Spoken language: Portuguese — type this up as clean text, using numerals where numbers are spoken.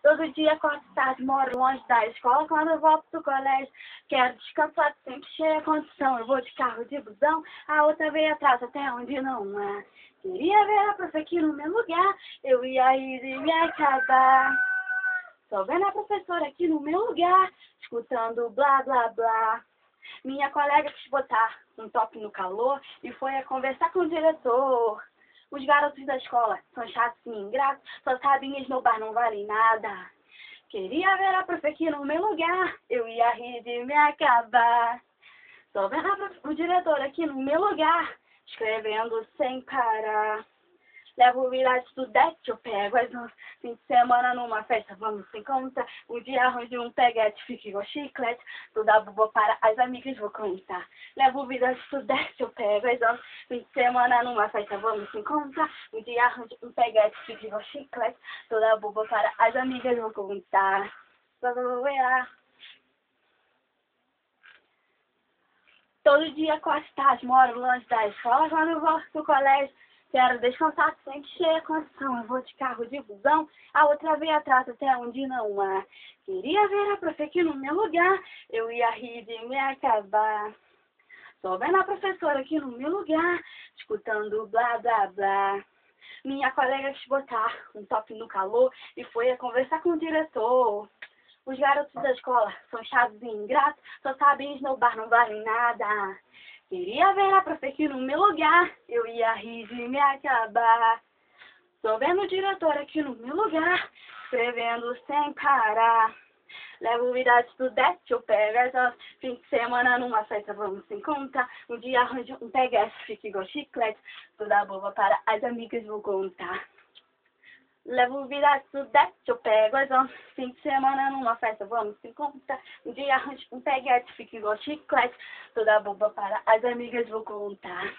Todo dia acordo tarde, moro longe da escola. Quando eu volto do colégio, quero descansar, sempre cheia a condição. Eu vou de carro de busão, a outra veio atrás até onde não há. Queria ver a prof aqui no meu lugar, eu ia rir e me acabar. Tô vendo a professora aqui no meu lugar, escutando blá blá blá. Minha colega quis botar um top no calor e foi a conversar com o diretor. Os garotos da escola são chatos e ingratos, só sabem esnobar, não valem nada. Queria ver a prof aqui no meu lugar, eu ia rir de me acabar. Tô vendo o diretor aqui no meu lugar, escrevendo sem parar. Levo o virado estudante, eu pego as mãos. Fim de semana numa festa, vamos sem conta. Um dia arranjo um peguete, fica igual chiclete. Toda boba para as amigas, vou contar. Levo o virado estudante, eu pego as mãos. Fim de semana numa festa, vamos sem conta. Um dia arranjo um peguete, fica igual chiclete. Toda boba para as amigas, vou contar. Todo dia quase tarde, moro longe da escola. Quando eu volto do colégio, quero descansar, sempre cheia a condição. Eu vou de carro de busão, a outra veio atrás até onde não há. Queria ver a prof aqui no meu lugar, eu ia rir de me acabar. Tô vendo a professora aqui no meu lugar, escutando blá blá blá. Minha colega quis botar um top no calor e foi a conversar com o diretor. Os garotos da escola são chatos e ingratos, só sabem esnobar, não valem nada. Queria ver a prof aqui no meu lugar, eu ia rir de me acabar. Tô vendo o diretor aqui no meu lugar, escrevendo sem parar. Levo vida de estudante, eu pego as horas. Fim de semana numa festa, vamos se encontrar. Um dia arranjo um peguete, fica igual chiclete. Toda boba para as amigas, vou contar. Levo vida de estudante, eu pego as ondas. Fim de semana numa festa, vamos se encontrar. Um dia arranjo um peguete, fica igual chiclete. Toda boba para as amigas, vou contar.